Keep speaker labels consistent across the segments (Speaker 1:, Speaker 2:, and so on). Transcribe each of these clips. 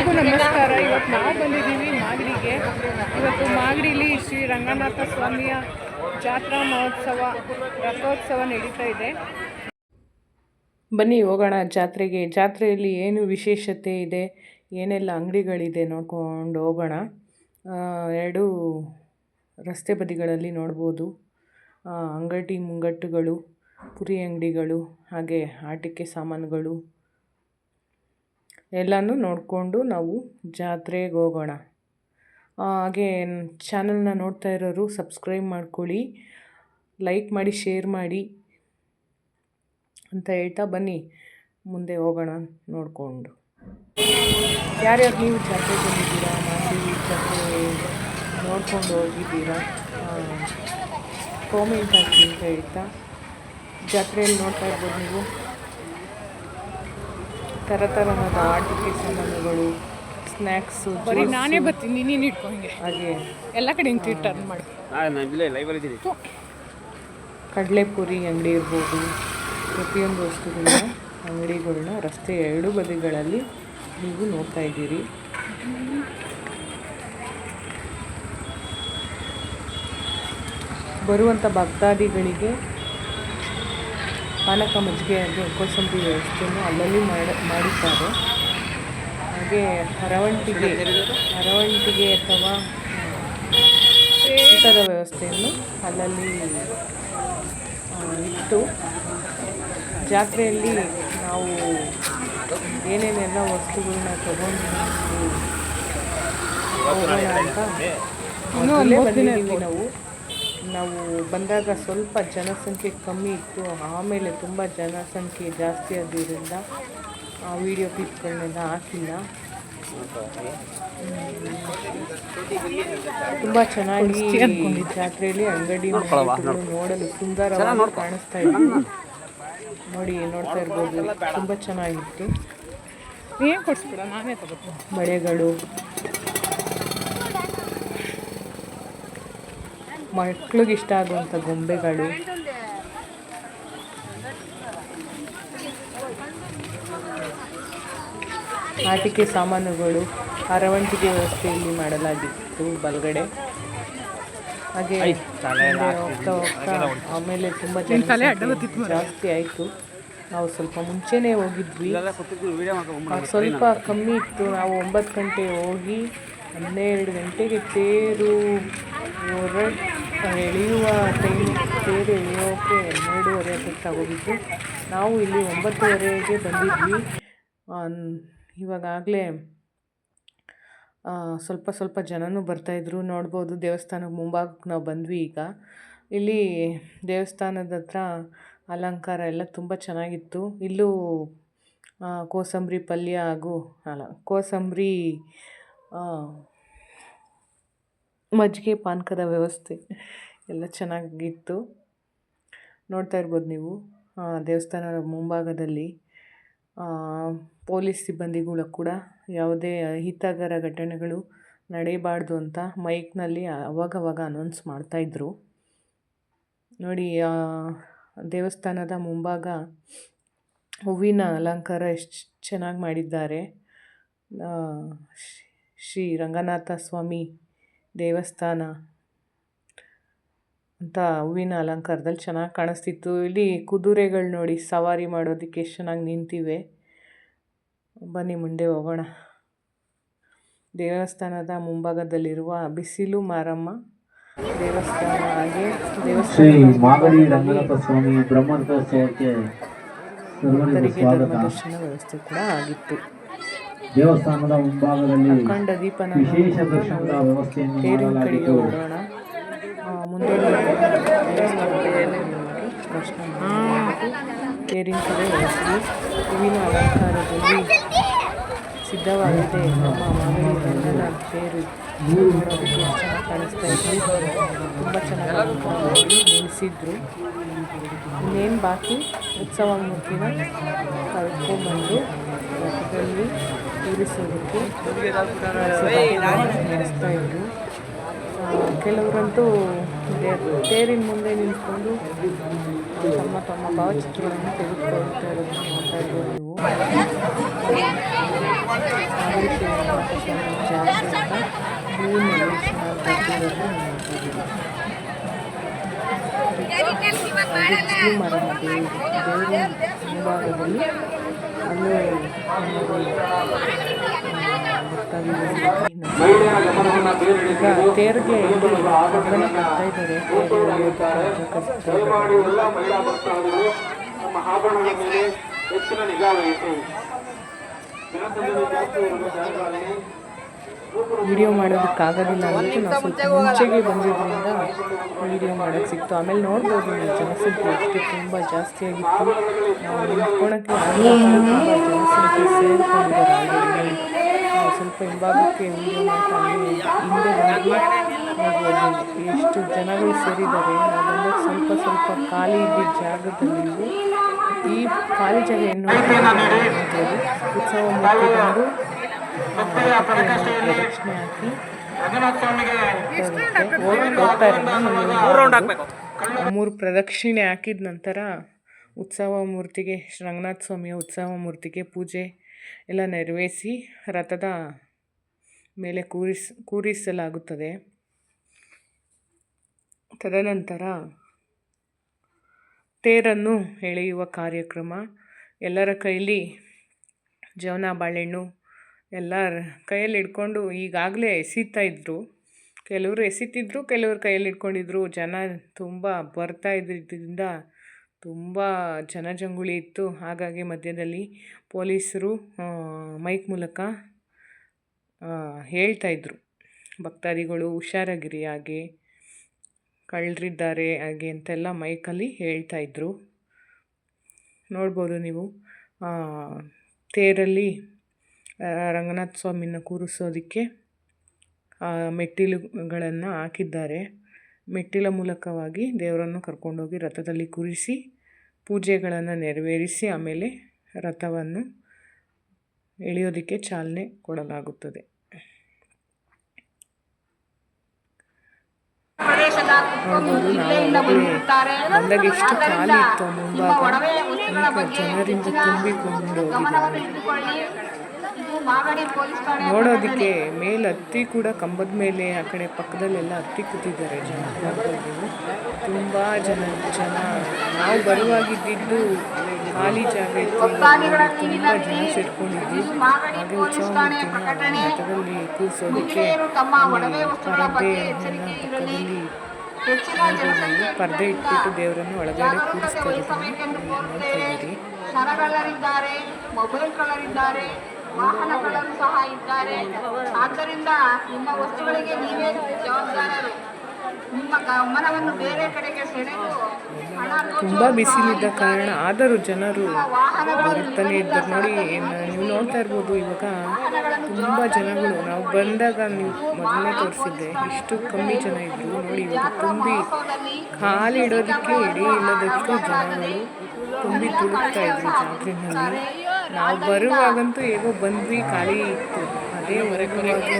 Speaker 1: ಎಲ್ರಿಗೂ ನಮಸ್ಕಾರ. ಇವತ್ತು ನಾವು ಬಂದಿದ್ದೀವಿ ಮಾಗಡಿಗೆ. ಇವತ್ತು ಮಾಗಡಿಲಿ ಶ್ರೀ ರಂಗನಾಥ ಸ್ವಾಮಿಯ ಜಾತ್ರಾ ಮಹೋತ್ಸವ ರಥೋತ್ಸವ ನಡೀತಾ ಇದೆ. ಬನ್ನಿ ಹೋಗೋಣ ಜಾತ್ರೆಗೆ. ಜಾತ್ರೆಯಲ್ಲಿ ಏನು ವಿಶೇಷತೆ ಇದೆ, ಏನೆಲ್ಲ ಅಂಗಡಿಗಳಿದೆ ನೋಡ್ಕೊಂಡು ಹೋಗೋಣ. ಎರಡು ರಸ್ತೆ ಬದಿಗಳಲ್ಲಿ ನೋಡ್ಬೋದು ಅಂಗಡಿ ಮುಂಗಟ್ಟುಗಳು, ಪುರಿ ಅಂಗಡಿಗಳು, ಹಾಗೆ ಆಟಿಕೆ ಸಾಮಾನುಗಳು ಎಲ್ಲನೂ ನೋಡಿಕೊಂಡು ನಾವು ಜಾತ್ರೆಗೆ ಹೋಗೋಣ. ಹಾಗೆ ಚಾನಲ್ನ ನೋಡ್ತಾ ಇರೋರು ಸಬ್ಸ್ಕ್ರೈಬ್ ಮಾಡ್ಕೊಳ್ಳಿ, ಲೈಕ್ ಮಾಡಿ, ಶೇರ್ ಮಾಡಿ ಅಂತ ಹೇಳ್ತಾ ಬನ್ನಿ ಮುಂದೆ ಹೋಗೋಣ ನೋಡಿಕೊಂಡು. ಯಾರ್ಯಾರು ನೀವು ಜಾತ್ರೆಗೆ ಬಂದಿದ್ದೀರಾ, ಮಾಗಡಿ ಜಾತ್ರೆ ನೋಡ್ಕೊಂಡು ಹೋಗಿದ್ದೀರಾ ಕಾಮೆಂಟ್ ಹಾಕಿ ಅಂತ ಹೇಳ್ತಾ, ಜಾತ್ರೆಯಲ್ಲಿ ನೋಡ್ತಾ ಇರ್ಬೋದು ನೀವು ಥರ ಥರದ ಆಟಿಕೆ ಸಾಮಾನುಗಳು, ಸ್ನ್ಯಾಕ್ಸು, ಬರೀ ನಾನೇ ಬರ್ತೀನಿ, ನೀನು ಇಟ್ಕೊಂಡೆ ಹಾಗೆ ಎಲ್ಲ ಕಡೆ ಟರ್ನ್ ಮಾಡಿ. ಕಡಲೆಪುರಿ ಅಂಗಡಿ ಇರ್ಬೋದು, ಪ್ರತಿಯೊಂದು ವಸ್ತುಗಳ ಅಂಗಡಿಗಳನ್ನ ರಸ್ತೆ ಎರಡು ಬದಿಗಳಲ್ಲಿ ನೀವು ನೋಡ್ತಾ ಇದ್ದೀರಿ. ಬರುವಂಥ ಭಕ್ತಾದಿಗಳಿಗೆ ಪಾನಕ, ಮಜ್ಜಿಗೆ ಹಾಗೆ ಕೋಸಂಬರಿ ವ್ಯವಸ್ಥೆಯನ್ನು ಅಲ್ಲಲ್ಲಿ ಮಾಡಿದ್ದಾರೆ. ಹಾಗೆ ಅರವಂಟಿಗೆ ಅಥವಾ ಊಟದ ವ್ಯವಸ್ಥೆಯನ್ನು ಅಲ್ಲಲ್ಲಿ ಇಟ್ಟು ಜಾತ್ರೆಯಲ್ಲಿ ನಾವು ಏನೇನೆಲ್ಲ ವಸ್ತುಗಳನ್ನ ತಗೊಂಡು ಹೋಗೋಣ ಅಂತ ಬಂದಿದ್ದೀವಿ. ನಾವು ಬಂದಾಗ ಸ್ವಲ್ಪ ಜನಸಂಖ್ಯೆ ಕಮ್ಮಿ ಇತ್ತು, ಆಮೇಲೆ ತುಂಬ ಜನಸಂಖ್ಯೆ ಜಾಸ್ತಿ ಆದ್ದರಿಂದ ಆ ವಿಡಿಯೋ ಕ್ಲಿಪ್ಗಳನ್ನೆಲ್ಲ ಹಾಕಿಲ್ಲ. ತುಂಬ ಚೆನ್ನಾಗಿ ಜಾತ್ರೆಯಲ್ಲಿ ಅಂಗಡಿ ನೋಡಲು ಸುಂದರವಾಗಿ ಕಾಣಿಸ್ತಾ ಇತ್ತು. ನೋಡ್ತಾ ಇರ್ಬೋದು, ತುಂಬ ಚೆನ್ನಾಗಿತ್ತು. ಏನು ಕೊಡಿಸ್ಬಿಡ, ನಾನೇ ತಗೋತೀನಿ. ಬಳೆಗಳು, ಮಕ್ಳಿಗೆ ಇಷ್ಟ ಆಗುವಂಥ ಗೊಂಬೆಗಳು, ಆಟಿಕೆ ಸಾಮಾನುಗಳು, ಅರವಂಟಿಗೆ ವ್ಯವಸ್ಥೆಯಲ್ಲಿ ಮಾಡಲಾಗಿತ್ತು ಬಲಗಡೆ. ಹಾಗೆ ಹೋಗ್ತಾ ಆಮೇಲೆ ತುಂಬ ಜಾಸ್ತಿ ಆಯಿತು. ನಾವು ಸ್ವಲ್ಪ ಮುಂಚೆನೇ ಹೋಗಿದ್ವಿ, ಸ್ವಲ್ಪ ಕಮ್ಮಿ ಇತ್ತು. ನಾವು 9 ಗಂಟೆ ಹೋಗಿ 12 ಗಂಟೆಗೆ ತೇರು ಎಳೆಯುವ ತೇರು ಎಳೆಯೋಕ್ಕೆ 12:30 ಹೊತ್ತಿಗೆ ಆಗೋಗಿತ್ತು. ನಾವು ಇಲ್ಲಿ 9:30ಗೆ ಬಂದಿದ್ವಿ. ಇವಾಗಲೇ ಸ್ವಲ್ಪ ಜನನೂ ಬರ್ತಾಯಿದ್ರು. ನೋಡ್ಬೋದು, ದೇವಸ್ಥಾನದ ಮುಂಭಾಗಕ್ಕೆ ನಾವು ಬಂದ್ವಿ. ಈಗ ಇಲ್ಲಿ ದೇವಸ್ಥಾನದ ಹತ್ರ ಅಲಂಕಾರ ಎಲ್ಲ ತುಂಬ ಚೆನ್ನಾಗಿತ್ತು. ಇಲ್ಲೂ ಕೋಸಂಬರಿ ಪಲ್ಯ ಹಾಗೂ ಕೋಸಂಬರಿ ಮಜ್ಜಿಗೆ, ಪಾನಕದ ವ್ಯವಸ್ಥೆ ಎಲ್ಲ ಚೆನ್ನಾಗಿತ್ತು. ನೋಡ್ತಾ ಇರ್ಬೋದು ನೀವು. ದೇವಸ್ಥಾನದ ಮುಂಭಾಗದಲ್ಲಿ ಪೊಲೀಸ್ ಸಿಬ್ಬಂದಿಗಳು ಕೂಡ ಯಾವುದೇ ಅಹಿತಕರ ಘಟನೆಗಳು ನಡೆಯಬಾರ್ದು ಅಂತ ಮೈಕ್ನಲ್ಲಿ ಅವಾಗವಾಗ ಅನೌನ್ಸ್ ಮಾಡ್ತಾಯಿದ್ರು. ನೋಡಿ, ದೇವಸ್ಥಾನದ ಮುಂಭಾಗ ಹೂವಿನ ಅಲಂಕಾರ ಎಷ್ಟು ಚೆನ್ನಾಗಿ ಮಾಡಿದ್ದಾರೆ. ಶ್ರೀ ರಂಗನಾಥ ಸ್ವಾಮಿ ದೇವಸ್ಥಾನ ಅಂತ ಹೂವಿನ ಅಲಂಕಾರದಲ್ಲಿ ಚೆನ್ನಾಗಿ ಕಾಣಿಸ್ತಿತ್ತು. ಇಲ್ಲಿ ಕುದುರೆಗಳು ನೋಡಿ ಸವಾರಿ ಮಾಡೋದಕ್ಕೆ ಎಷ್ಟು ಚೆನ್ನಾಗಿ ನಿಂತಿವೆ. ಬನ್ನಿ ಮುಂದೆ ಹೋಗೋಣ. ದೇವಸ್ಥಾನದ ಮುಂಭಾಗದಲ್ಲಿರುವ ಬಿಸಿಲು ಮಾರಮ್ಮ ದೇವಸ್ಥಾನ, ಹಾಗೆ
Speaker 2: ಶ್ರೀ ಮಾಗಡಿ ರಂಗನಾಥ ಸ್ವಾಮಿ ಬ್ರಹ್ಮೋತ್ಸವಕ್ಕೆ
Speaker 1: ದರ್ಶನ ವ್ಯವಸ್ಥೆ ಕೂಡ ಆಗಿತ್ತು.
Speaker 2: ದೇವಸ್ಥಾನದ ಮುಂಭಾಗದಲ್ಲಿ
Speaker 1: ಅಖಂಡ ದೀಪನ
Speaker 2: ವಿಶೇಷ ದರ್ಶನದ ವ್ಯವಸ್ಥೆಯನ್ನು ಮಾಡಲಾಗಿತ್ತು.
Speaker 1: ಓಡೋಣ. ಮುಂದೆ ದರ್ಶನ ತೇರಿನ ಕಡೆ ಹೋಗಿ ಹೂವಿನ ಅಲಂಕಾರದಲ್ಲಿ ಸಿದ್ಧವಾಗಿದೆ. ನಮ್ಮ ಮಾಗಡಿ ರಂಗನಾಥ ತೇರು ನೋಡೋದಕ್ಕೆ ಚೆನ್ನಾಗಿ ಕಾಣಿಸ್ತಾ ಇತ್ತು. ತುಂಬ ಚೆನ್ನಾಗಿ ನಿಲ್ಲಿಸಿದ್ರು. ಇನ್ನೇನು ಬಾಕಿ ಉತ್ಸವ ಮೂರ್ತಿನ ಕರ್ಕೊಂಡ್ಬಂದು ರಥದಲ್ಲಿ ಕೂರಿಸೋದಕ್ಕೆ ನಡೆಸ್ತಾ ಇದ್ರು. ಕೆಲವರಂತೂ ತೇರಿನ ಮುಂದೆ ನಿಂತ್ಕೊಂಡು ತಮ್ಮ ಭಾವಚಿತ್ರಗಳನ್ನು ತೆಗೆದುಕೊಳ್ತಾ ಇರೋದನ್ನು ನೋಡ್ತಾ ಇರ್ಬೋದು ನೀವು. ಆಸೆ ಅಂತ ಹೂವಿನಲ್ಲಿ ಬರ್ತಿರೋದನ್ನ ನೋಡ್ತಿದ್ದೀವಿ. ಬಿಸಿಲು ಮರ ದೇವರ ಮುಂಭಾಗದಲ್ಲಿ ಅಲ್ಲೂ ಈಗ ತೇರಿಗೆ ಕಬ್ಬನ ಕಟ್ತಾ ಇದ್ದಾರೆ. ವಿಡಿಯೋ ಮಾಡೋದಕ್ಕಾಗೋದಿಲ್ಲ ಅಂದ್ಬಿಟ್ಟು ನಾವು ಸ್ವಲ್ಪ ಮುಂಚೆಗೆ ಬಂದಿದ್ದರಿಂದ ವಿಡಿಯೋ ಮಾಡೋಕ್ಕೆ ಸಿಕ್ತು. ಆಮೇಲೆ ನೋಡ್ಬೋದು ನೀವು ಜನಸಂಖ್ಯೆ ಎಷ್ಟು ತುಂಬ ಜಾಸ್ತಿ ಆಗಿತ್ತು. ನಾವು ನಿಂತ್ಕೊಳಕ್ಕೆ ತುಂಬ ಜನಸಂಖ್ಯೆ ಸೇರಿಕೊಂಡಿದ್ದಾರೆ. ನಾವು ಸ್ವಲ್ಪ ಹಿಂಭಾಗಕ್ಕೆ ವಿಡಿಯೋ ಮಾಡ್ತಾ ಹಿಂದೆ ಬಂದು ನೋಡ್ಬೋದು ಎಷ್ಟು ಜನಗಳು ಸೇರಿದ್ದಾರೆ. ನಾವು ಬಂದಾಗ ಸ್ವಲ್ಪ ಖಾಲಿ ಇದ್ದಿದ್ದ ಜಾಗದಲ್ಲಿ ಈ ಖಾಲಿ ಜಾಗ ಏನು ನೋಡ್ಬೋದು. ಉತ್ಸವ ಮೂರ್ತಿ ಬಂದು ಪ್ರದಕ್ಷಿಣೆ ಹಾಕಿ 3 ಪ್ರದಕ್ಷಿಣೆ ಹಾಕಿದ ನಂತರ ಉತ್ಸವ ಮೂರ್ತಿಗೆ ರಂಗನಾಥ ಸ್ವಾಮಿಯ ಉತ್ಸವ ಮೂರ್ತಿಗೆ ಪೂಜೆ ಎಲ್ಲ ನೆರವೇರಿಸಿ ರಥದ ಮೇಲೆ ಕೂರಿಸಲಾಗುತ್ತದೆ. ತದನಂತರ ತೇರನ್ನು ಎಳೆಯುವ ಕಾರ್ಯಕ್ರಮ. ಎಲ್ಲರ ಕೈಲಿ ಜವನ ಬಾಳೆಹಣ್ಣು ಎಲ್ಲರ ಕೈಯಲ್ಲಿ ಹಿಡ್ಕೊಂಡು ಈಗಾಗಲೇ ಎಸೀತಾಯಿದ್ರು. ಕೆಲವರು ಎಸೀತಿದ್ರು, ಕೆಲವರು ಕೈಯಲ್ಲಿ ಹಿಡ್ಕೊಂಡಿದ್ರು. ಜನ ತುಂಬ ಬರ್ತಾ ಇದ್ದಿದ್ದರಿಂದ ತುಂಬ ಜನಜಂಗುಳಿ ಇತ್ತು. ಹಾಗಾಗಿ ಮಧ್ಯದಲ್ಲಿ ಪೊಲೀಸರು ಮೈಕ್ ಮೂಲಕ ಹೇಳ್ತಾಯಿದ್ರು, ಭಕ್ತಾದಿಗಳು ಹುಷಾರಾಗಿರಿ, ಹಾಗೆ ಕಳ್ಳರಿದ್ದಾರೆ ಹಾಗೆ ಅಂತೆಲ್ಲ ಮೈಕಲ್ಲಿ ಹೇಳ್ತಾಯಿದ್ರು. ನೋಡ್ಬೋದು ನೀವು ತೇರಲ್ಲಿ ರಂಗನಾಥ ಸ್ವಾಮಿನ ಕೂರಿಸೋದಕ್ಕೆ ಮೆಟ್ಟಿಲುಗಳನ್ನು ಹಾಕಿದ್ದಾರೆ. ಮೆಟ್ಟಿಲ ಮೂಲಕವಾಗಿ ದೇವರನ್ನು ಕರ್ಕೊಂಡೋಗಿ ರಥದಲ್ಲಿ ಕೂರಿಸಿ ಪೂಜೆಗಳನ್ನು ನೆರವೇರಿಸಿ ಆಮೇಲೆ ರಥವನ್ನು ಎಳೆಯೋದಕ್ಕೆ ಚಾಲನೆ ಕೊಡಲಾಗುತ್ತದೆ. ನೋಡ್ಬೋದು ನಾವು ಬಂದಾಗ ಎಷ್ಟು ಖಾಲಿ ಇತ್ತು ಮುಂಭಾಗ, ಜನರಿಂದ ತುಂಬಿಕೊಂಡು ನೋಡೋದಕ್ಕೆ ಮೇಲೆ ಹತ್ತಿ ಕೂಡ ಕಂಬದ ಮೇಲೆ ಆ ಕಡೆ ಪಕ್ಕದಲ್ಲೆಲ್ಲ ಹತ್ತಿ ಕೂತಿದ್ದಾರೆ ಜನ. ತುಂಬ ಜನ ನಾವು ಬರುವಾಗಿದ್ದು ಖಾಲಿ ಜಾಗ ಇತ್ತು. ತುಂಬ ಜನ ಸೇರ್ಕೊಂಡಿದ್ವಿ. ಹಾಗೆ ಉತ್ಸವ ಮೂರ್ತಿನ ರಥದಲ್ಲಿ ಕೂರಿಸೋದಕ್ಕೆ ಪರ್ದೆ ಇಟ್ಬಿಟ್ಟು ದೇವರನ್ನು ಒಳಗಡೆ ಕೂರಿಸ್ತಾರೆ.
Speaker 3: ಮೊಬೈಲ್ ಕಳ್ಳರಿದ್ದಾರೆ, ವಾಹನಗಳು ಸಹ ಇದ್ದಾರೆ. ಆದ್ದರಿಂದ ನಿಮ್ಮ ವಸ್ತುಗಳಿಗೆ ನೀವೇ ಜವಾಬ್ದಾರರು. ನಿಮ್ಮ ಗಮನವನ್ನು ಬೇರೆ ಕಡೆಗೆ ಸೆಳೆದು
Speaker 1: ತುಂಬ ಬಿಸಿಲಿದ್ದ ಕಾರಣ ಆದರೂ ಜನರು ಬರ್ತಾನೆ ಇದ್ದಾರೆ. ನೋಡಿ, ನೀವು ನೋಡ್ತಾ ಇರ್ಬೋದು ಇವಾಗ ತುಂಬ ಜನಗಳು. ನಾವು ಬಂದಾಗ ನೀವು ಮೊದಲನೇ ತೋರಿಸಿದ್ದೆ ಎಷ್ಟು ಕಮ್ಮಿ ಜನ ಇದ್ರು. ನೋಡಿ ಇವಾಗ ತುಂಬಿ ಖಾಲಿ ಇಡೋದಕ್ಕೆ ಎಡೆ ಇಲ್ಲದಷ್ಟು ಜನಗಳು ತುಂಬಿ ತುಳುಕ್ತಾ ಇದ್ರು ಜಾತ್ರೆಯಲ್ಲಿ. ನಾವು ಬರುವಾಗಂತೂ ಹೇಗೋ ಬಂದ್ವಿ, ಖಾಲಿ ಇತ್ತು. ಅದೇ ಹೊರಗೆ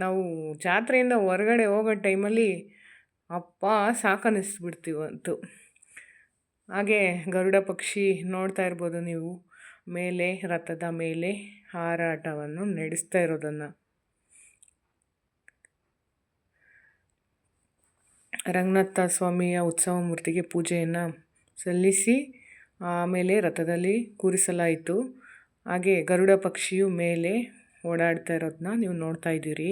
Speaker 1: ನಾವು ಜಾತ್ರೆಯಿಂದ ಹೊರಗಡೆ ಹೋಗೋ ಟೈಮಲ್ಲಿ ಅಪ್ಪ ಸಾಕನ್ನಿಸ್ಬಿಡ್ತೀವಂತು. ಹಾಗೆ ಗರುಡ ಪಕ್ಷಿ ನೋಡ್ತಾ ಇರ್ಬೋದು ನೀವು, ಮೇಲೆ ರಥದ ಮೇಲೆ ಹಾರಾಟವನ್ನು ನಡೆಸ್ತಾ ಇರೋದನ್ನು. ರಂಗನಾಥ ಸ್ವಾಮಿಯ ಉತ್ಸವ ಮೂರ್ತಿಗೆ ಪೂಜೆಯನ್ನು ಸಲ್ಲಿಸಿ ಆಮೇಲೆ ರಥದಲ್ಲಿ ಕೂರಿಸಲಾಯಿತು. ಹಾಗೆ ಗರುಡ ಪಕ್ಷಿಯು ಮೇಲೆ ಓಡಾಡ್ತಾ ಇರೋದನ್ನ ನೀವು ನೋಡ್ತಾ ಇದ್ದೀರಿ.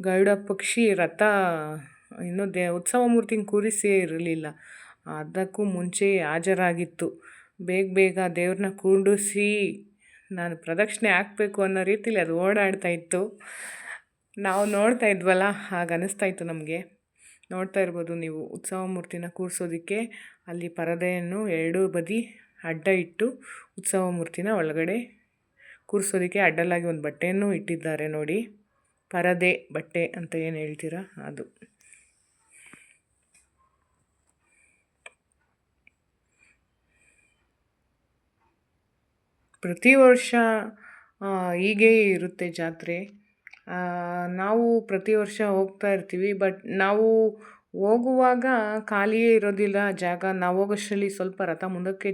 Speaker 1: ಗರುಡ ಪಕ್ಷಿ ರಥ ಇನ್ನೂ ಉತ್ಸವ ಮೂರ್ತಿನ ಕೂರಿಸೇ ಇರಲಿಲ್ಲ, ಅದಕ್ಕೂ ಮುಂಚೆ ಹಾಜರಾಗಿತ್ತು. ಬೇಗ ದೇವ್ರನ್ನ ಕೂಡಿಸಿ ನಾನು ಪ್ರದಕ್ಷಿಣೆ ಹಾಕಬೇಕು ಅನ್ನೋ ರೀತಿಲಿ ಅದು ಓಡಾಡ್ತಾ ಇತ್ತು. ನಾವು ನೋಡ್ತಾ ಇದ್ವಲ್ಲ, ಹಾಗೆ ಅನ್ನಿಸ್ತಾ ಇತ್ತು ನಮಗೆ. ನೋಡ್ತಾ ಇರ್ಬೋದು ನೀವು, ಉತ್ಸವ ಮೂರ್ತಿನ ಕೂರಿಸೋದಕ್ಕೆ ಅಲ್ಲಿ ಪರದೆಯನ್ನು 2 ಬದಿ ಅಡ್ಡ ಇಟ್ಟು ಉತ್ಸವ ಮೂರ್ತಿನ ಒಳಗಡೆ ಕೂರಿಸೋದಕ್ಕೆ ಅಡ್ಡಲಾಗಿ ಒಂದು ಬಟ್ಟೆಯನ್ನು ಇಟ್ಟಿದ್ದಾರೆ ನೋಡಿ. ಪರದೆ ಬಟ್ಟೆ ಅಂತ ಏನು ಹೇಳ್ತೀರಾ ಅದು. ಪ್ರತಿ ವರ್ಷ ಹೀಗೆ ಇರುತ್ತೆ ಜಾತ್ರೆ. ನಾವು ಪ್ರತಿ ವರ್ಷ ಹೋಗ್ತಾ ಇರ್ತೀವಿ. ಬಟ್ ನಾವು ಹೋಗುವಾಗ ಖಾಲಿಯೇ ಇರೋದಿಲ್ಲ ಜಾಗ. ನಾವು ಹೋಗೋಷ್ಟರಲ್ಲಿ ಸ್ವಲ್ಪ ರಥ ಮುಂದಕ್ಕೆ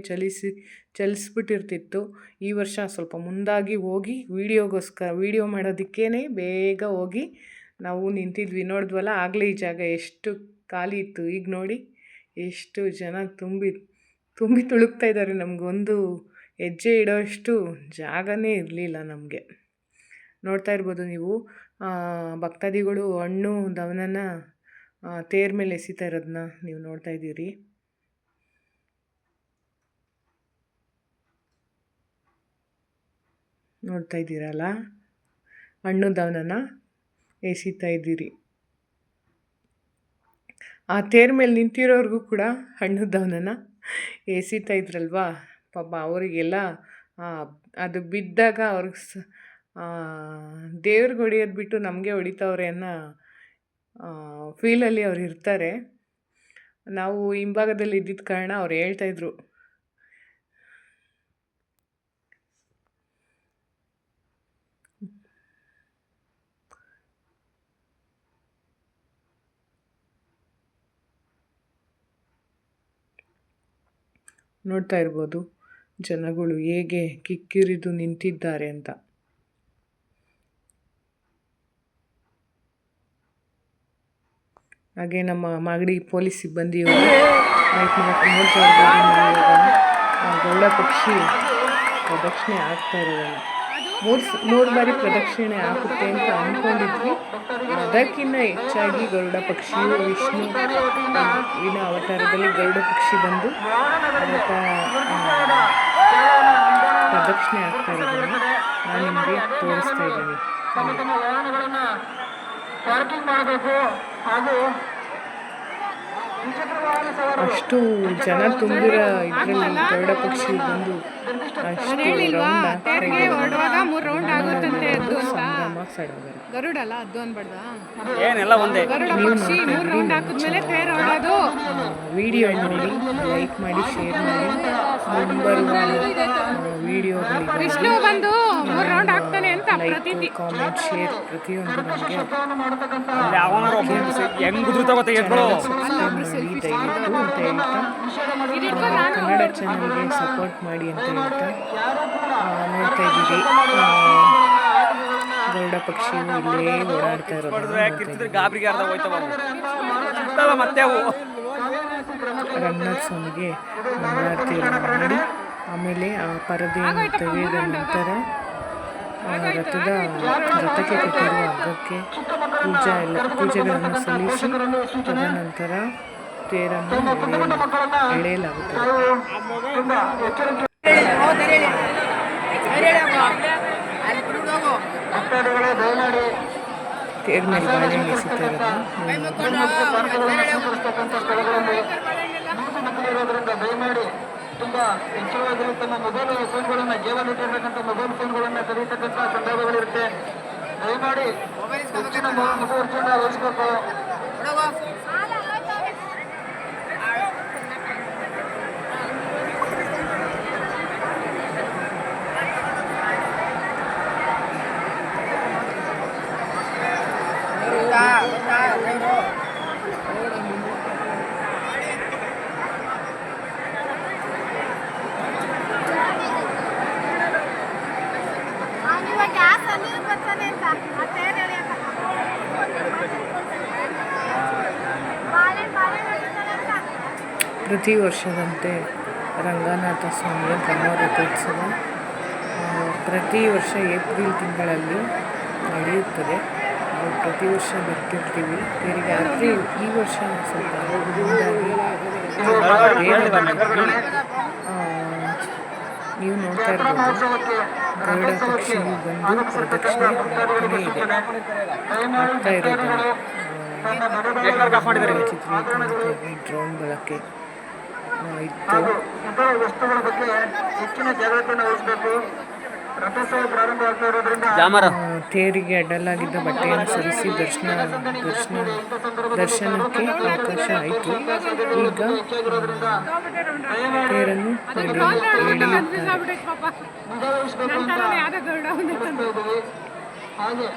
Speaker 1: ಚಲಿಸ್ಬಿಟ್ಟಿರ್ತಿತ್ತು. ಈ ವರ್ಷ ಸ್ವಲ್ಪ ಮುಂದಾಗಿ ಹೋಗಿ ವೀಡಿಯೋ ಮಾಡೋದಕ್ಕೇ ಬೇಗ ಹೋಗಿ ನಾವು ನಿಂತಿದ್ವಿ. ನೋಡಿದ್ವಲ್ಲ ಆಗಲೇ ಈ ಜಾಗ ಎಷ್ಟು ಖಾಲಿ ಇತ್ತು. ಈಗ ನೋಡಿ ಎಷ್ಟು ಜನ ತುಂಬಿ ತುಳುಕ್ತಾ ಇದ್ದಾರೆ. ನಮಗೊಂದು ಹೆಜ್ಜೆ ಇಡೋಷ್ಟು ಜಾಗನೇ ಇರಲಿಲ್ಲ ನಮಗೆ. ನೋಡ್ತಾ ಇರ್ಬೋದು ನೀವು ಭಕ್ತಾದಿಗಳು ಹಣ್ಣು ದವನನ ತೇರ್ ಮೇಲೆ ಎಸಿತಾ ಇರೋದನ್ನ ನೀವು ನೋಡ್ತಾ ಇದ್ದೀರಿ. ನೋಡ್ತಾ ಇದ್ದೀರಲ್ಲ, ಹಣ್ಣು ದವನನ ಎಸಿತಾ ಇದ್ದೀರಿ. ಆ ತೇರ್ ಮೇಲೆ ನಿಂತಿರೋರ್ಗೂ ಕೂಡ ಹಣ್ಣು ದವನನ ಎಸಿತಾ ಇದ್ರಲ್ವಾ ಪಾಪ. ಅವರಿಗೆಲ್ಲ ಅದು ಬಿದ್ದಾಗ ಅವ್ರಿಗೆ ದೇವ್ರಿಗೆ ಹೊಡಿಯೋದು ಬಿಟ್ಟು ನಮಗೆ ಹೊಡಿತಾವ್ರೆ ಅನ್ನೋ ಫೀಲಲ್ಲಿ ಅವ್ರು ಇರ್ತಾರೆ. ನಾವು ಹಿಂಭಾಗದಲ್ಲಿ ಇದ್ದಿದ್ದ ಕಾರಣ ಅವ್ರು ಹೇಳ್ತಾಯಿದ್ರು. ನೋಡ್ತಾ ಇರ್ಬೋದು ಜನಗಳು ಹೇಗೆ ಕಿಕ್ಕಿರಿದು ನಿಂತಿದ್ದಾರೆ ಅಂತ. ಹಾಗೆ ನಮ್ಮ ಮಾಗಡಿ ಪೊಲೀಸ್ ಸಿಬ್ಬಂದಿಯವರು ನೋಡ್ತಾ ಇರ್ಬೋದು. ಗರುಡ ಪಕ್ಷಿ ಪ್ರದಕ್ಷಿಣೆ ಆಗ್ತಾ ಇರೋದನ್ನು ಮೂರು ಬಾರಿ ಪ್ರದಕ್ಷಿಣೆ ಆಗುತ್ತೆ ಅಂತ ಅಂದ್ಕೊಂಡಿದ್ವಿ. ಅದಕ್ಕಿಂತ ಹೆಚ್ಚಾಗಿ ಗರುಡ ಪಕ್ಷಿಯು ವಿಷ್ಣುವಿನ ಅವತಾರದಲ್ಲಿ ಗರುಡ ಪಕ್ಷಿ ಬಂದು ಪ್ರದಕ್ಷಿಣೆ ಆಗ್ತಾ ಇರೋದನ್ನು ನಾನು ನಿಮಗೆ ತೋರಿಸ್ತಾ ಇದ್ದೀನಿ. ಅಷ್ಟು ಜನ ತುಂಬಿರೋ ಇದರಲ್ಲಿ ಗರುಡ ಪಕ್ಷಿ ಬಂದು ಅಷ್ಟು ರೌಂಡ್ ಆಗ್ತಾ ಇದೆ. ಸಂಭ್ರಮ ಸಡಗರ.
Speaker 4: ಗರುಡಲ್ಲ ಅದು ಅನ್ಬಾರ್ದ
Speaker 5: ಏನೆಲ್ಲ ಒಂದೇ.
Speaker 1: ವಿಡಿಯೋ ನೋಡಿ, ಲೈಕ್ ಮಾಡಿ, ಶೇರ್ ಮಾಡಿ. ಮುಂಬರುವ ವಿಡಿಯೋಗಳಿಗೆ
Speaker 4: ಬಂದು 3 ರೌಂಡ್ ಆಗ್ತಾನೆ ಅಂತ
Speaker 1: ಲೈಕ್, ಕಾಮೆಂಟ್, ಶೇರ್ ಪ್ರತಿಯೊಂದು ನಮಗೆ ಸಬ್ಸ್ಕ್ರೈಬ್ ಮಾಡಿ ಅಂತ ಹೇಳ್ತಾ ಕನ್ನಡ ಚಾನಲ್ಗೆ ಸಪೋರ್ಟ್ ಮಾಡಿ ಅಂತ ಹೇಳ್ತಾ ನೋಡ್ತಾ ಇದ್ದೀವಿ. ಗರುಡ ಪಕ್ಷಿಯು ಇಲ್ಲೇ ಓಡಾಡ್ತಾ ಇರೋದು ರಂಗನಾಥ ಸ್ವಾಮಿಗೆ ಮಂಗಳಾರತಿಯನ್ನು ಮಾಡಿ ಆಮೇಲೆ ಆ ಪರದೆಯನ್ನು ತೆಗೆದ ನಂತರ ರಥಕ್ಕೆ ಕಟ್ಟಿರುವ ಹಗ್ಗಕ್ಕೆ ಪೂಜೆಗಳನ್ನು ಸಲ್ಲಿಸಿ ತದನಂತರ ತೇರನ್ನು ಎಳೆಯಲಾಗುತ್ತದೆ. ತೇರ್ ಮೇಲೆ ಬಾಳೆಹಣ್ಣು ಎಸಿತಾ
Speaker 2: ಇರೋದು ತುಂಬಾ ಹೆಚ್ಚುವಾಗಿ ತಮ್ಮ ಮೊಬೈಲ್ ಫೋನ್ಗಳನ್ನ ಜೇವಲ್ಲಿಟ್ಟಿರ್ತಕ್ಕಂಥ ಮೊಬೈಲ್ ಫೋನ್ಗಳನ್ನ ತೆರೀತಕ್ಕಂಥ ಸಂದರ್ಭಗಳಿರುತ್ತೆ. ದಯಮಾಡಿ ಹೆಚ್ಚಿನ ಮುತುವರ್ಜಿಯಿಂದ ವಹಿಸಬೇಕು.
Speaker 1: ಪ್ರತಿ ವರ್ಷದಂತೆ ರಂಗನಾಥ ಸ್ವಾಮಿಯ ಬ್ರಹ್ಮರಥೋತ್ಸವ ಪ್ರತಿ ವರ್ಷ ಏಪ್ರಿಲ್ ತಿಂಗಳಲ್ಲಿ ನಡೆಯುತ್ತದೆ. ನಾವು ಪ್ರತಿ ವರ್ಷ ಬರ್ತಿರ್ತೀವಿ ತೇರಿಗೆ. ಆದರೆ ಈ ವರ್ಷ ಸ್ವಲ್ಪ ನೀವು ನೋಡ್ತಾ ಇರ್ಬೋದು ಗರುಡ ಪಕ್ಷಿಯು ಬಂದು ಪ್ರದಕ್ಷಿಣೆ ಮಾಡ್ತಾನೇ ಇದೆ ಆಗ್ತಾ ಇರೋದನ್ನು ಡ್ರೋನ್ ಬಳಕೆ ಇತ್ತು.
Speaker 2: ವಸ್ತುಗಳ ಬಗ್ಗೆ ಹೆಚ್ಚಿನ ಜಾಗ್ರತೆಯನ್ನು ವಹಿಸಬೇಕು. ರಥೋತ್ಸವ ಪ್ರಾರಂಭ ಆಗ್ತಾ ಇರೋದ್ರಿಂದ
Speaker 1: ತೇರಿಗೆ ಅಡ್ಡಲಾಗಿದ್ದ ಬಟ್ಟೆಯನ್ನು ಸರಿಸಿ ದರ್ಶನಕ್ಕೆ ಅವಕಾಶ ಆಯಿತು. ಈಗ ತೇರನ್ನು
Speaker 2: ಹಾಗೆ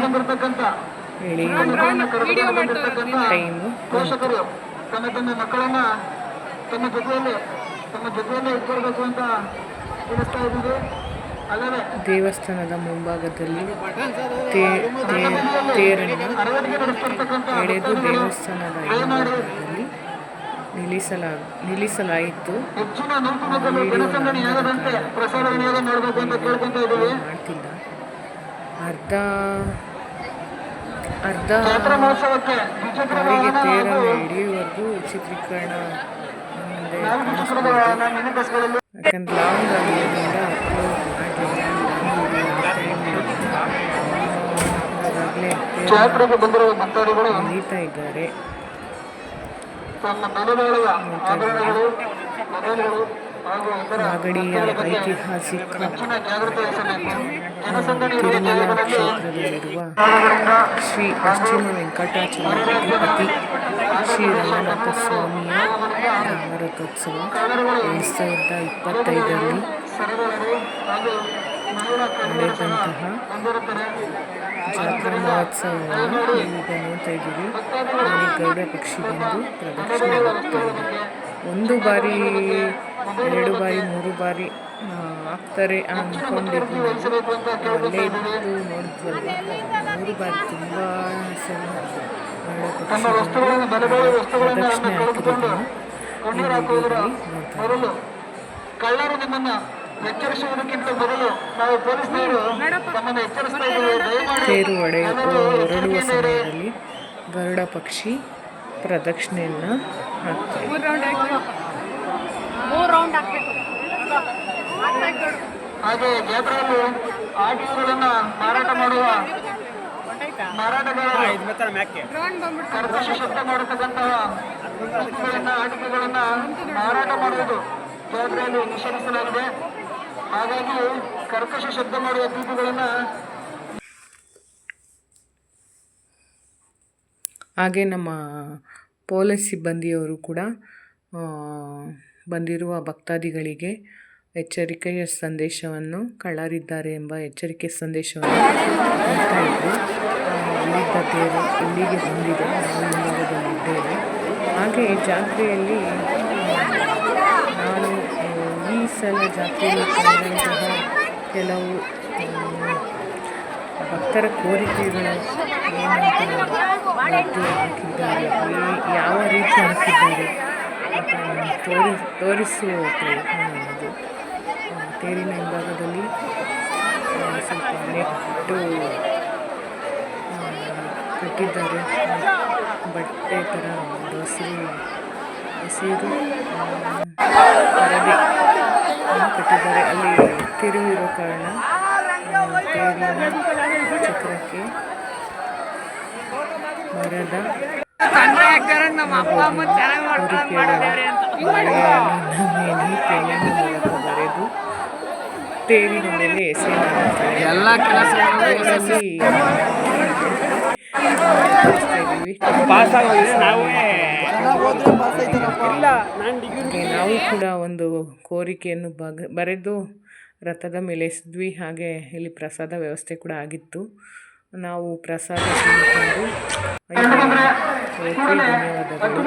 Speaker 2: ಬಂದಿರತಕ್ಕಂಥ
Speaker 1: ಹೇಳಿ
Speaker 4: ವಿಡಿಯೋ ಮಾಡ್ತಾರೆ
Speaker 1: ಟೈಮು
Speaker 2: ಪೋಷಕರು ತಮ್ಮ ಮಕ್ಕಳನ್ನ ತಮ್ಮ ಜೊತೆಯಲ್ಲೇ ಇಟ್ಕೊಳ್ಬೇಕು ಅಂತ ತಿಳಿಸ್ತಾ ಇದ್ದೀವಿ. ಅಲ್ಲದೆ
Speaker 1: ದೇವಸ್ಥಾನದ ಮುಂಭಾಗದಲ್ಲಿ ತೇರನ್ನು
Speaker 2: ಅರವತ್ತಿಗೆ ನಡೆಸ್ತಿರ್ತಕ್ಕಂಥ
Speaker 1: ಎಳೆದು ದೇವಸ್ಥಾನದ ಹಿಂಭಾಗದಲ್ಲಿ ನಿಲ್ಲಿಸಲಾಯಿತು.
Speaker 2: ಹೆಚ್ಚಿನ ನೂತನದಲ್ಲಿ ಜನಸಂದಣಿ ಆಗದಂತೆ ಪ್ರಸಾದ ವಿನಿಯೋಗ ಮಾಡಬೇಕು ಅಂತ ಕೇಳ್ಕೊಂತ ಇದ್ದೀವಿ.
Speaker 1: ಮಾಡ್ತಿಲ್ಲ. ಅರ್ಧ
Speaker 2: ಜಾತ್ರಾ ಮಹೋತ್ಸವಕ್ಕೆ ದ್ವಿಚಕ್ರ
Speaker 1: ಅವರಿಗೆ
Speaker 2: ವಾಹನ
Speaker 1: ತೇರನ್ನು
Speaker 2: ಹಾಗೂ
Speaker 1: ಹಿಡಿಯುವವರೆಗೂ ಚಿತ್ರೀಕರಣ ಮುಂದೆ
Speaker 2: ನಾಲ್ಕು ದ್ವಿಚಕ್ರ ವಾಹನ ಮಿನಿ ಬಸ್ಗಳಲ್ಲಿ
Speaker 1: ಯಾಕಂದ್ರೆ ಲಾಂಗ್ ಆಗಿರೋದ್ರಿಂದ ಈಗಾಗಲೇ
Speaker 2: ಜಾತ್ರೆಗೆ ಬಂದಿರುವ ಭಕ್ತಾದಿಗಳು
Speaker 1: ನಡೀತಾ ಇದ್ದಾರೆ.
Speaker 2: ತಮ್ಮ ಬೆಲೆಬಾಳುವ ಆಭರಣಗಳು, ಮೊಬೈಲ್ಗಳು ಹಾಗೂ ಇತರ
Speaker 1: ಮಾಗಡಿಯ ಐತಿಹಾಸಿಕ
Speaker 2: ಹೆಚ್ಚಿನ ಜಾಗೃತಿ ವಹಿಸಬೇಕು. ಜನಸಂದಣಿ ಇರುವ ಜಾಗಗಳಲ್ಲಿ
Speaker 1: ಕ್ಷೇತ್ರದಲ್ಲಿರುವ
Speaker 2: ಭಾಗಗಳಿಂದ
Speaker 1: ಶ್ರೀ ಪಶ್ಚಿಮ ವೆಂಕಟಾಚಲಪತಿ ಶ್ರೀ ರಂಗನಾಥ ಸ್ವಾಮಿಯ ರಾಮರಥೋತ್ಸವ 2025ರಲ್ಲಿ
Speaker 2: ಸರಳರು ಹಾಗೂ ಮಹಿಳಾ
Speaker 1: ನಡೆದಂತಹ
Speaker 2: ಬಂದಿರುತ್ತಾರೆ.
Speaker 1: ಜಾತ್ರಾ ಮಹೋತ್ಸವವನ್ನು ಈಗ ನೋಡ್ತಾ ಇದ್ದೀವಿ. ಅಲ್ಲಿ ಗರುಡ ಪಕ್ಷಿ ಬಂದು ಪ್ರದಕ್ಷಿಣೆ ಹೋಗ್ತಾ ಇದೆ. 1 ಬಾರಿ 2 ಬಾರಿ 3 ಬಾರಿ ಆಗ್ತಾರೆ ಅಂದ್ಕೊಂಡಿದ್ವಿ. ಅಲ್ಲೇ ಇದ್ದು ನೋಡಿದ್ವಲ್ಲ, 3 ಬಾರಿ ತುಂಬ ಸಲ ಗರುಡ
Speaker 2: ತಮ್ಮ
Speaker 1: ಪಕ್ಷಿ
Speaker 2: ವಸ್ತುಗಳನ್ನು ಬೆಲೆಬಾಳುವ ವಸ್ತುಗಳನ್ನು
Speaker 1: ಪ್ರದಕ್ಷಿಣೆ
Speaker 2: ಕಳೆದುಕೊಂಡು
Speaker 1: ಹಾಕಿರೋದನ್ನು ಈ
Speaker 2: ಕಣ್ಣೀರು ಹಾಕುವುದರ
Speaker 1: ವಿಡಿಯೋದಲ್ಲಿ ನೋಡ್ತಾ
Speaker 2: ಮೊದಲು ಕಳ್ಳರು ನಿಮ್ಮನ್ನ ಎಚ್ಚರಿಸುವುದಕ್ಕಿಂತ ಮೊದಲು ನಾವು ಪೊಲೀಸರು ತಮ್ಮನ್ನು ಎಚ್ಚರಿಸ್ತಾ ಇದ್ದೇವೆ. ದಯಮಾಡಿ
Speaker 1: ತೇರು ಹೊರಡುವ ಸಮಯದಲ್ಲಿ ಗರುಡ ಪಕ್ಷಿ ಪ್ರದಕ್ಷಿಣೆಯನ್ನು ಹಾಕ್ತಾರೆ.
Speaker 4: 3 ರೌಂಡ್ ಹಾಕ್ಬೇಕು.
Speaker 2: ಹಾಗೆ ಜಾತ್ರೆಯಲ್ಲಿ ಆಟಿಕೆಗಳನ್ನ ಮಾರಾಟ ಮಾಡುವ ಮಾರಾಟಗಾರರು
Speaker 4: ಡ್ರೋನ್ ಬಂದ್ಬಿಟ್ಟು
Speaker 2: ಕರ್ಕಶ ಶಬ್ದ ಮಾಡತಕ್ಕಂತಹ ವಸ್ತುಗಳನ್ನ ಆಟಿಕೆಗಳನ್ನ ಮಾರಾಟ ಮಾಡುವುದು ಜಾತ್ರೆಯಲ್ಲಿ ನಿಷೇಧಿಸಲಾಗಿದೆ. ಹಾಗಾಗಿ ಕರ್ಕಶ ಶಬ್ದ ಮಾಡುವ ಅತಿಥಿಗಳನ್ನ
Speaker 1: ಹಾಗೆ ನಮ್ಮ ಪೊಲೀಸ್ ಸಿಬ್ಬಂದಿಯವರು ಕೂಡ ಬಂದಿರುವ ಭಕ್ತಾದಿಗಳಿಗೆ ಎಚ್ಚರಿಕೆಯ ಸಂದೇಶವನ್ನು ಕಳ್ಳರಿದ್ದಾರೆ ಎಂಬ ಎಚ್ಚರಿಕೆ ಸಂದೇಶವನ್ನು ಕೊಡ್ತಾ ಇದ್ದರು. ಅಲ್ಲಿದ್ದ ತೇರು ಇಲ್ಲಿಗೆ ಬಂದಿದೆ, ನಾವು ಮುಂಭಾಗದಲ್ಲಿದ್ದೇವೆ. ಹಾಗೆ ಜಾತ್ರೆಯಲ್ಲಿ ನಾನು ಈ ಸಲ ಜಾತ್ರೆಯಲ್ಲಿ ಕಂಡಂತಹ ಕೆಲವು ಭಕ್ತರ ಕೋರಿಕೆಗಳು ಏನಂತ ಹಾಕಿದ್ದಾರೆ, ಯಾವ ರೀತಿ ಹಾಕಿದ್ದಾರೆ ತೋರಿಸುವ ಪ್ರಯತ್ನ ಮಾಡೋದು. ತೇರಿನ ಹಿಂಭಾಗದಲ್ಲಿ ಸ್ವಲ್ಪ ನೆಟ್ಟು ಕಟ್ಟಿದ್ದಾರೆ, ಬಟ್ಟೆ ಥರ ಹಸಿರು ಪರದೆ ಕಟ್ಟಿದ್ದಾರೆ. ಅಲ್ಲಿ ತಿರುವಿರೋ ಕಾರಣ ತೇರಿನ ಚಕ್ರಕ್ಕೆ ಮರದ ಪೆನ್ನಿನ ಮೂಲಕ ಬರೆದು ತೇರಿನ ಮೇಲೆ ಎಸೆಯಲಾಗುತ್ತದೆ. ಎಲ್ಲ ಕೆಲಸಗಳಲ್ಲಿ ನಾವು ಕೂಡ ಒಂದು ಕೋರಿಕೆಯನ್ನು ಬರೆದು ರಥದ ಮೇಲೆ ಎಸೆದ್ವಿ. ಹಾಗೆ ಇಲ್ಲಿ ಪ್ರಸಾದ ವ್ಯವಸ್ಥೆ ಕೂಡ ಆಗಿತ್ತು. ನಾವು ಪ್ರಸಾದ ತಿಂದುಕೊಂಡು ಧನ್ಯವಾದಗಳು.